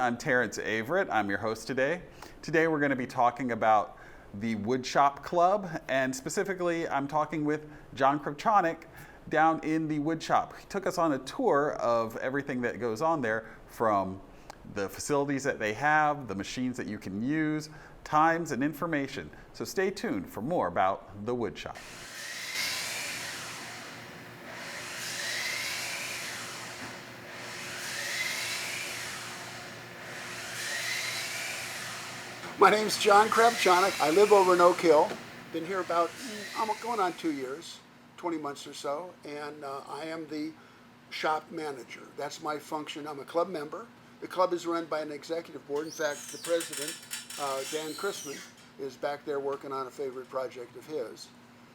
I'm Terrance Averett. I'm your host today. Today we're going to be talking about the Woodshop Club, and specifically I'm talking with John Krupchonik down in the Woodshop. He took us on a tour of everything that goes on there, from the facilities that they have, the machines that you can use, times and information. So stay tuned for more about the Woodshop. My name's John Krupchonik. I live over in Oak Hill. Been here about, I'm going on 2 years, 20 months or so, and I am the shop manager. That's my function. I'm a club member. The club is run by an executive board. In fact, the president, Dan Chrisman, is back there working on a favorite project of his.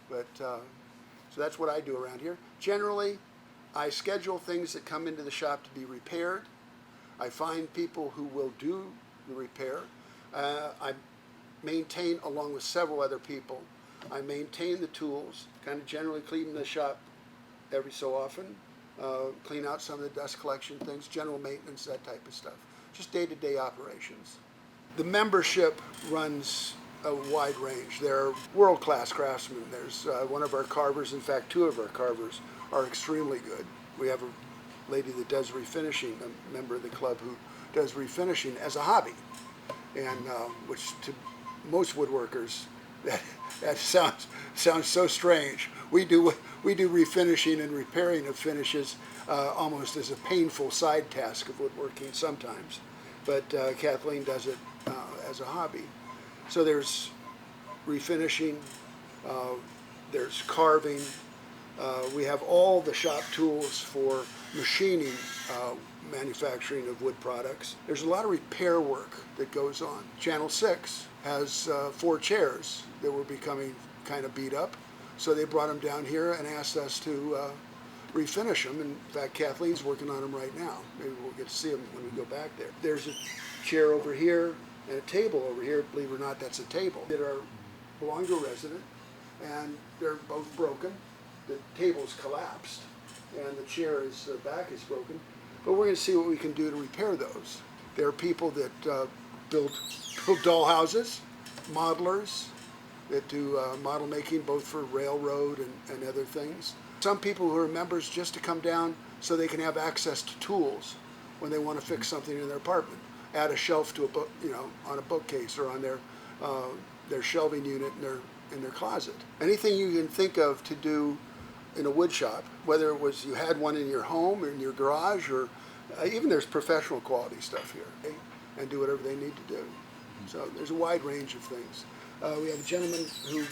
But so that's what I do around here. Generally, I schedule things that come into the shop to be repaired. I find people who will do the repair. I maintain, along with several other people, I maintain the tools, kind of generally clean the shop every so often, clean out some of the dust collection things, general maintenance, that type of stuff. Just day-to-day operations. The membership runs a wide range. They're world-class craftsmen. There's one of our carvers, in fact, two of our carvers are extremely good. We have a lady that does refinishing, a member of the club who does refinishing as a hobby. And which to most woodworkers, that sounds so strange. We do refinishing and repairing of finishes almost as a painful side task of woodworking sometimes, but Kathleen does it as a hobby. So there's refinishing, there's carving. We have all the shop tools for machining, manufacturing of wood products. There's a lot of repair work that goes on. Channel 6 has 4 chairs that were becoming kind of beat up, so they brought them down here and asked us to refinish them. In fact, Kathleen's working on them right now. Maybe we'll get to see them when we go back there. There's a chair over here and a table over here. Believe it or not, that's a table that belong to a resident, and they're both broken. The table's collapsed, and the chair's back is broken. But we're going to see what we can do to repair those. There are people that build doll houses, modelers that do model making both for railroad and other things. Some people who are members just to come down so they can have access to tools when they want to fix something in their apartment. Add a shelf to a book, on a bookcase or on their shelving unit in their closet. Anything you can think of to do in a wood shop, whether it was you had one in your home or in your garage, or even there's professional quality stuff here, okay? And do whatever they need to do. So there's a wide range of things. We have a gentleman who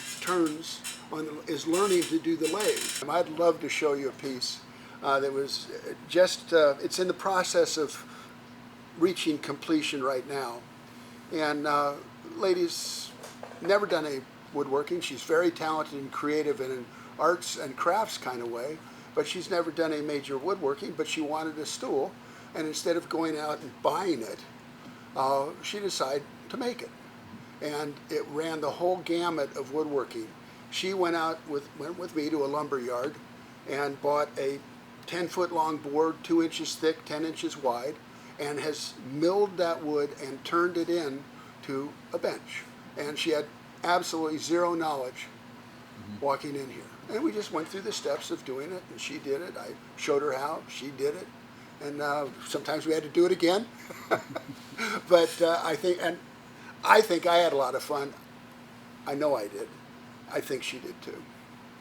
is learning to do the lathe. I'd love to show you a piece that was just, it's in the process of reaching completion right now. And lady's never done any woodworking. She's very talented and creative in an arts and crafts kind of way, but she's never done any major woodworking, but she wanted a stool, and instead of going out and buying it, she decided to make it. And it ran the whole gamut of woodworking. She went with me to a lumber yard and bought a 10-foot long board, 2 inches thick, 10 inches wide, and has milled that wood and turned it into a bench. And she had absolutely zero knowledge walking in here. And we just went through the steps of doing it, and she did it. I showed her how, she did it. And sometimes we had to do it again. But I think I had a lot of fun. I know I did. I think she did too,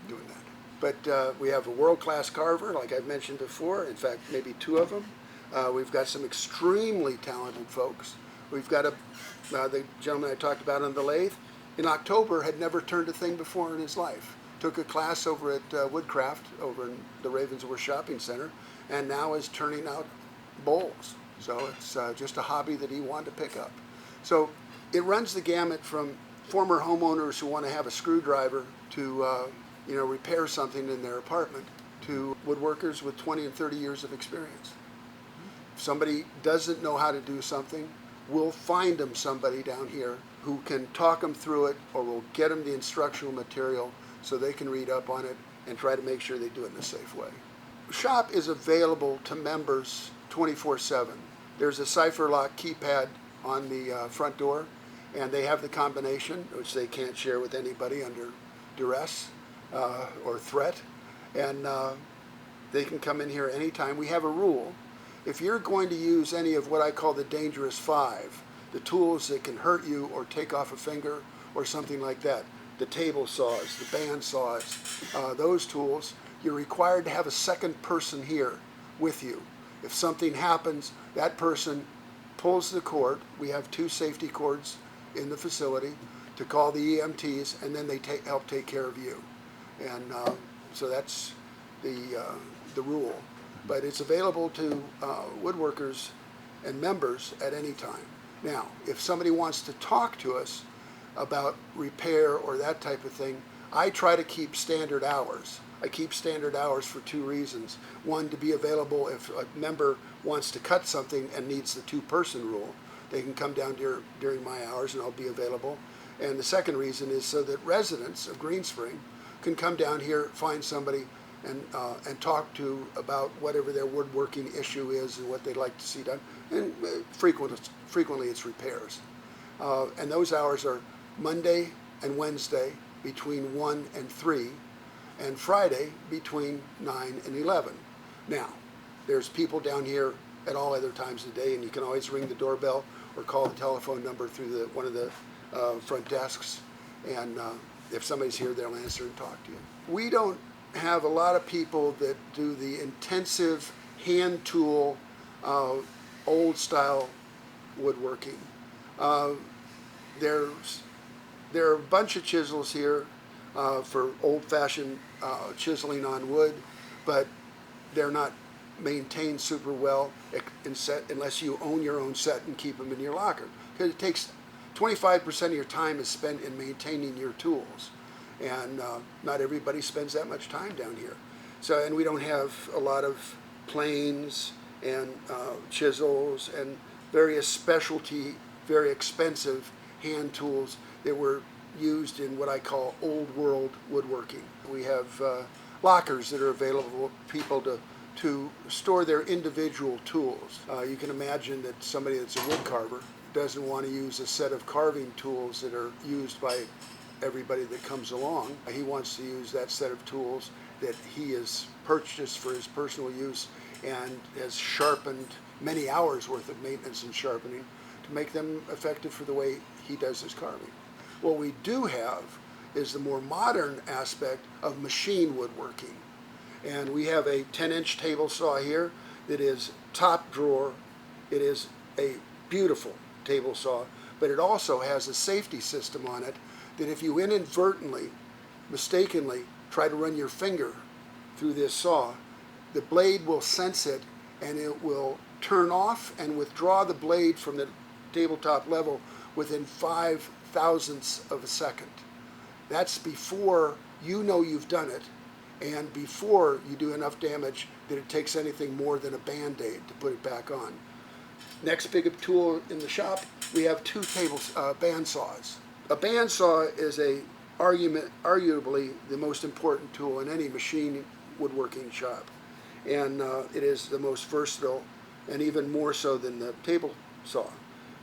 doing that. But we have a world-class carver, like I've mentioned before. In fact, maybe 2 of them. We've got some extremely talented folks. We've got the gentleman I talked about on the lathe. In October, had never turned a thing before in his life. Took a class over at Woodcraft over in the Ravensworth Shopping Center, and now is turning out bowls. So it's just a hobby that he wanted to pick up. So it runs the gamut from former homeowners who want to have a screwdriver to repair something in their apartment, to woodworkers with 20 and 30 years of experience. If somebody doesn't know how to do something, we'll find them somebody down here who can talk them through it, or we'll get them the instructional material so they can read up on it and try to make sure they do it in a safe way. Shop is available to members 24/7. There's a cipher lock keypad on the front door, and they have the combination, which they can't share with anybody under duress or threat. And they can come in here anytime. We have a rule. If you're going to use any of what I call the dangerous five, the tools that can hurt you or take off a finger or something like that, the table saws, the band saws, those tools, you're required to have a second person here with you. If something happens, that person pulls the cord. We have 2 safety cords in the facility to call the EMTs, and then they help take care of you. And so that's the rule. But it's available to woodworkers and members at any time. Now, if somebody wants to talk to us about repair or that type of thing, I try to keep standard hours. I keep standard hours for 2 reasons. One, to be available if a member wants to cut something and needs the 2-person rule. They can come down during my hours and I'll be available. And the second reason is so that residents of Green Spring can come down here, find somebody, and talk to about whatever their woodworking issue is and what they'd like to see done. And frequently it's repairs. And those hours are Monday and Wednesday between 1 and 3, and Friday between 9 and 11. Now, there's people down here at all other times of the day, and you can always ring the doorbell or call the telephone number through one of the front desks, and if somebody's here, they'll answer and talk to you. We don't have a lot of people that do the intensive hand tool, old style woodworking. There are a bunch of chisels here for old-fashioned chiseling on wood, but they're not maintained super well unless you own your own set and keep them in your locker. Because it takes 25% of your time is spent in maintaining your tools, and not everybody spends that much time down here. So, and we don't have a lot of planes and chisels and various specialty, very expensive hand tools that were used in what I call old world woodworking. We have lockers that are available for people to store their individual tools. You can imagine that somebody that's a wood carver doesn't want to use a set of carving tools that are used by everybody that comes along. He wants to use that set of tools that he has purchased for his personal use and has sharpened many hours worth of maintenance and sharpening to make them effective for the way he does his carving. What we do have is the more modern aspect of machine woodworking. And we have a 10-inch table saw here that is top drawer. It is a beautiful table saw, but it also has a safety system on it that if you inadvertently, mistakenly, try to run your finger through this saw, the blade will sense it and it will turn off and withdraw the blade from the tabletop level within 5 thousandths of a second. That's before you know you've done it and before you do enough damage that it takes anything more than a Band-Aid to put it back on. Next big tool in the shop, we have 2 band saws. A band saw is arguably the most important tool in any machine woodworking shop, and it is the most versatile and even more so than the table saw.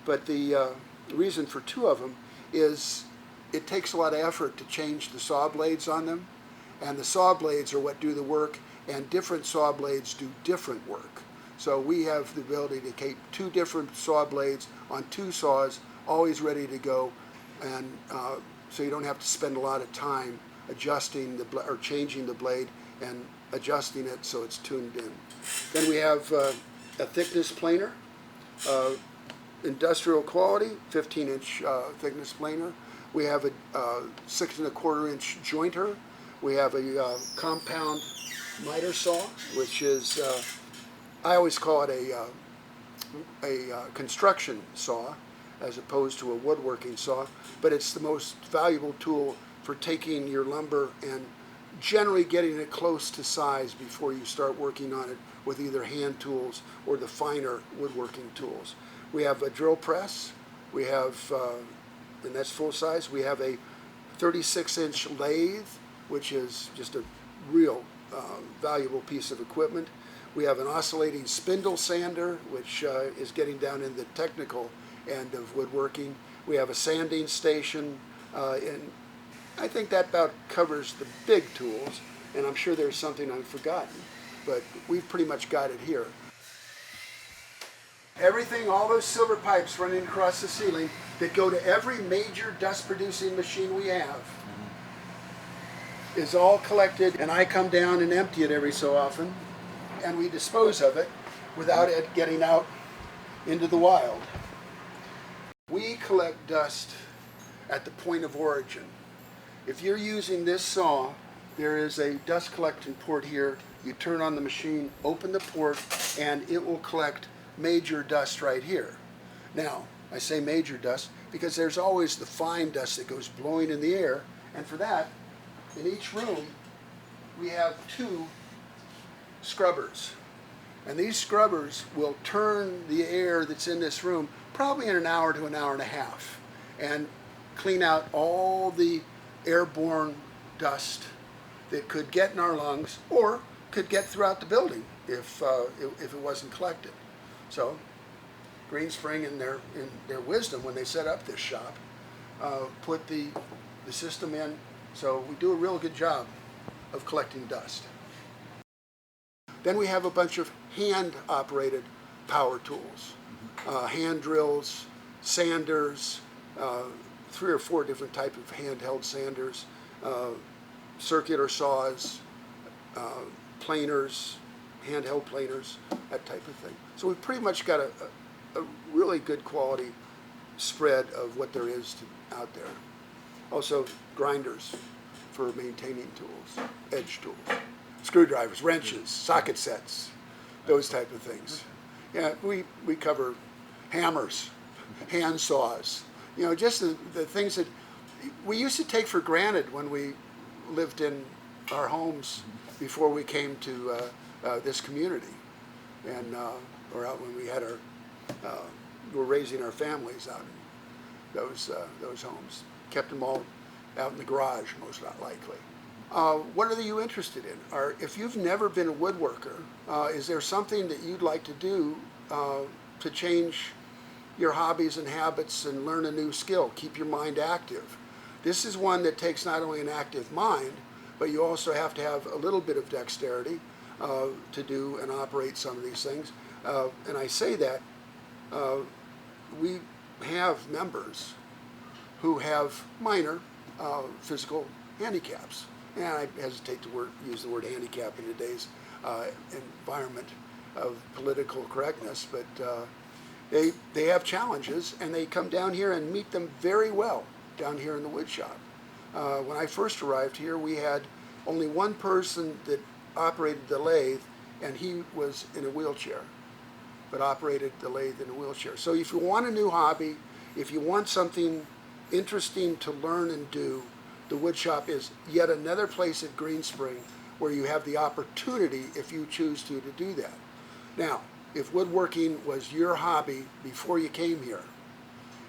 But the reason for 2 of them is it takes a lot of effort to change the saw blades on them, and the saw blades are what do the work, and different saw blades do different work. So we have the ability to keep 2 different saw blades on 2 saws, always ready to go, and so you don't have to spend a lot of time adjusting or changing the blade and adjusting it so it's tuned in. Then we have a thickness planer. Industrial quality, 15-inch thickness planer. We have a 6 1/4-inch jointer. We have a compound miter saw, which is, I always call it a construction saw as opposed to a woodworking saw, but it's the most valuable tool for taking your lumber and generally getting it close to size before you start working on it with either hand tools or the finer woodworking tools. We have a drill press. We have, and that's full size. We have a 36-inch lathe, which is just a real valuable piece of equipment. We have an oscillating spindle sander, which is getting down in the technical end of woodworking. We have a sanding station, and I think that about covers the big tools, and I'm sure there's something I've forgotten, but we've pretty much got it here. Everything, all those silver pipes running across the ceiling that go to every major dust-producing machine we have is all collected, and I come down and empty it every so often, and we dispose of it without it getting out into the wild. We collect dust at the point of origin. If you're using this saw, there is a dust collecting port here. You turn on the machine, open the port, and it will collect major dust right here. Now, I say major dust because there's always the fine dust that goes blowing in the air, and for that, in each room, we have 2 scrubbers. And these scrubbers will turn the air that's in this room probably in an hour to an hour and a half and clean out all the airborne dust that could get in our lungs or could get throughout the building if it wasn't collected. So Green Spring, in their wisdom when they set up this shop, put the system in, so we do a real good job of collecting dust. Then we have a bunch of hand-operated power tools, hand drills, sanders, 3 or 4 different types of handheld sanders, circular saws, planers, handheld planers, that type of thing. So we've pretty much got a really good quality spread of what there is out there. Also grinders for maintaining tools, edge tools, screwdrivers, wrenches, socket sets, those type of things. Yeah, we cover hammers, hand saws, just the things that we used to take for granted when we lived in our homes before we came to this community, and or out when we had were raising our families out in those homes. Kept them all out in the garage, most likely. What are you interested in? If you've never been a woodworker, is there something that you'd like to do to change your hobbies and habits and learn a new skill, keep your mind active? This is one that takes not only an active mind, but you also have to have a little bit of dexterity to do and operate some of these things. And I say that we have members who have minor physical handicaps. And I hesitate to use the word handicap in today's environment of political correctness, but they have challenges, and they come down here and meet them very well down here in the woodshop. When I first arrived here, we had only one person that operated the lathe, and he was in a wheelchair, but operated the lathe in a wheelchair. So if you want a new hobby, if you want something interesting to learn and do, the woodshop is yet another place at Green Spring where you have the opportunity, if you choose to do that. Now, if woodworking was your hobby before you came here,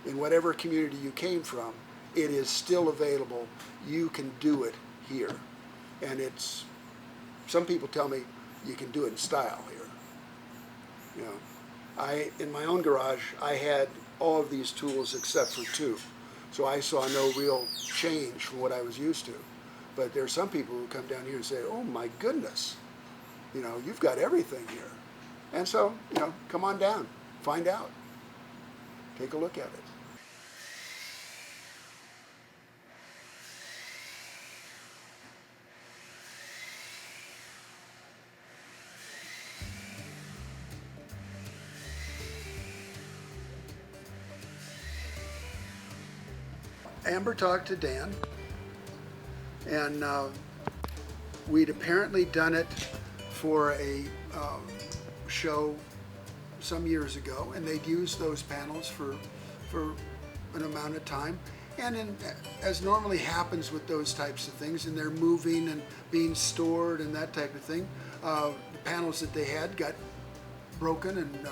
in whatever community you came from, it is still available. You can do it here. And some people tell me you can do it in style here. In my own garage, I had all of these tools except for 2. So I saw no real change from what I was used to. But there are some people who come down here and say, oh my goodness, you've got everything here. And so, come on down, find out, take a look at it. Amber talked to Dan, and we'd apparently done it for a show some years ago, and they'd used those panels for an amount of time. And as normally happens with those types of things, and they're moving and being stored and that type of thing, the panels that they had got broken and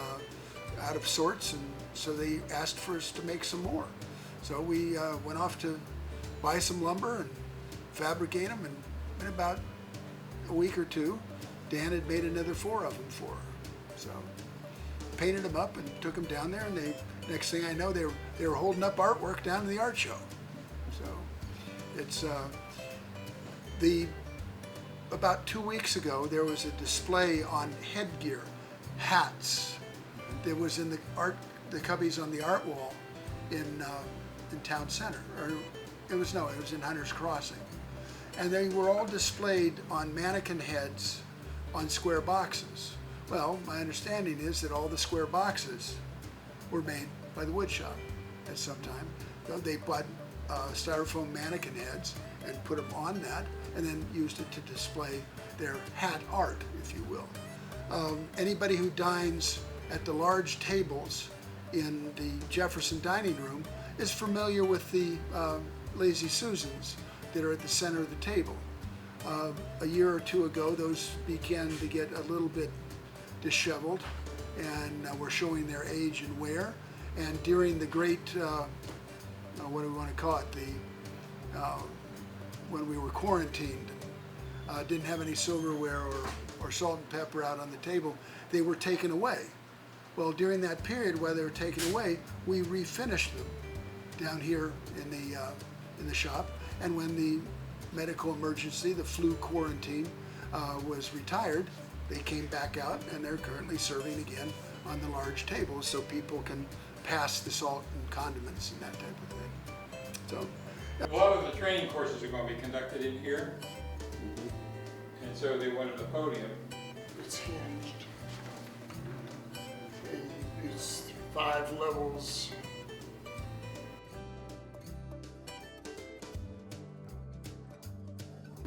out of sorts, and so they asked for us to make some more. So we went off to buy some lumber and fabricate them, and in about a week or 2, Dan had made another 4 of them for her. So painted them up and took them down there, and next thing I know, they were holding up artwork down in the art show. So it's about 2 weeks ago, there was a display on headgear, hats, that was in the cubbies on the art wall in Town Center, or it was in Hunter's Crossing, and they were all displayed on mannequin heads on square boxes. Well, my understanding is that all the square boxes were made by the Woodshop at some time. They bought styrofoam mannequin heads and put them on that, and then used it to display their hat art, if you will. Anybody who dines at the large tables in the Jefferson dining room is familiar with the Lazy Susans that are at the center of the table. A year or two ago, those began to get a little bit disheveled, and were showing their age and wear. And during the great, what do we want to call it, when we were quarantined, didn't have any silverware or salt and pepper out on the table, they were taken away. Well, during that period while they were taken away, we refinished them down here in the shop. And when the medical emergency, the flu quarantine, was retired, they came back out, and they're currently serving again on the large tables, so people can pass the salt and condiments and that type of thing. So a lot of the training courses are going to be conducted in here, and so they wanted a podium. It's hinged. And it's 5 levels.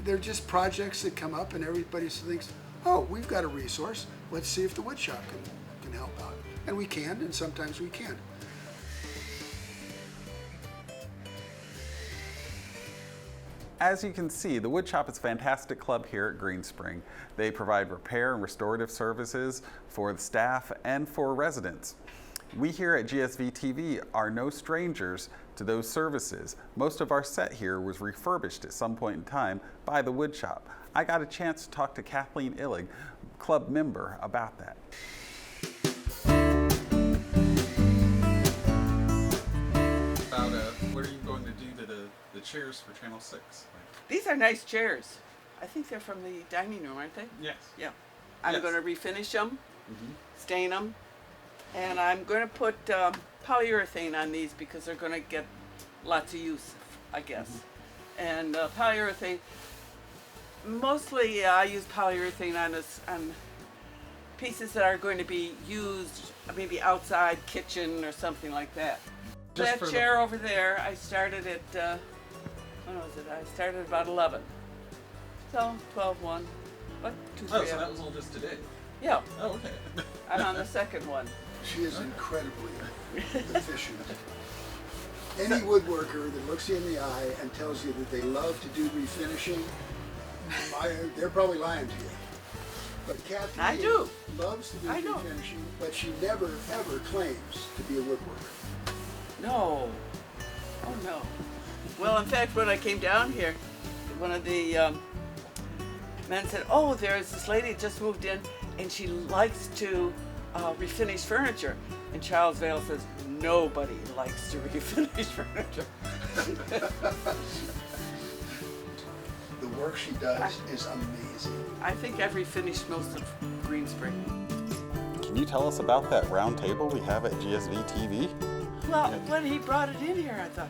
they're just projects that come up, and everybody thinks, oh, we've got a resource. Let's see if the Woodshop can help out. And we can, and sometimes we can't. As you can see, the Woodshop is a fantastic club here at Green Spring. They provide repair and restorative services for the staff and for residents. We here at GSV-TV are no strangers to those services. Most of our set here was refurbished at some point in time by the Woodshop. I got a chance to talk to Kathleen Illig, club member, about that. What are you going to do to the chairs for Channel 6? These are nice chairs. I think they're from the dining room, aren't they? Yes. Yeah. I'm Yes. going to refinish them, stain them, and I'm going to put polyurethane on these because they're going to get lots of use, I guess. And polyurethane, mostly I use polyurethane on pieces that are going to be used maybe outside, kitchen, or something like that. Just That chair over there, I started at, when was it? I started about 11. So, 12-1. What? 2-3 Oh, so that was all just today? Yeah, Oh, okay. I'm on the second one. She is incredibly efficient. Any woodworker that looks you in the eye and tells you that they love to do refinishing, they're probably lying to you. But Kathy I do. loves to do I know. refinishing, but she never ever claims to be a woodworker. No. Oh, no. Well, in fact, when I came down here, one of the men said, oh, there's this lady that just moved in, and she likes to refinish furniture. And Charles Vale says, nobody likes to refinish furniture. The work she does is amazing. I think I've refinished most of Green Spring. Can you tell us about that round table we have at GSV-TV? Well, when he brought it in here, I thought,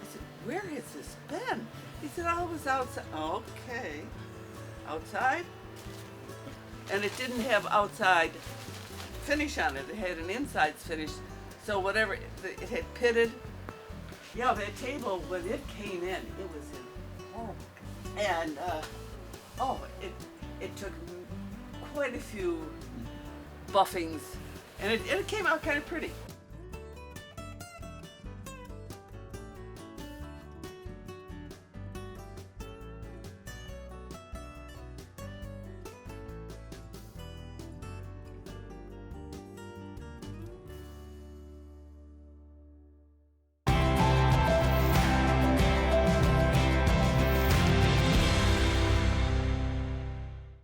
I said, where has this been? He said, oh, it was outside. Okay. Outside? And it didn't have outside finish on it. It had an inside finish. So whatever, it had pitted. Yeah, that table, when it came in, it was in horrible. And, it took quite a few buffings. And it came out kind of pretty.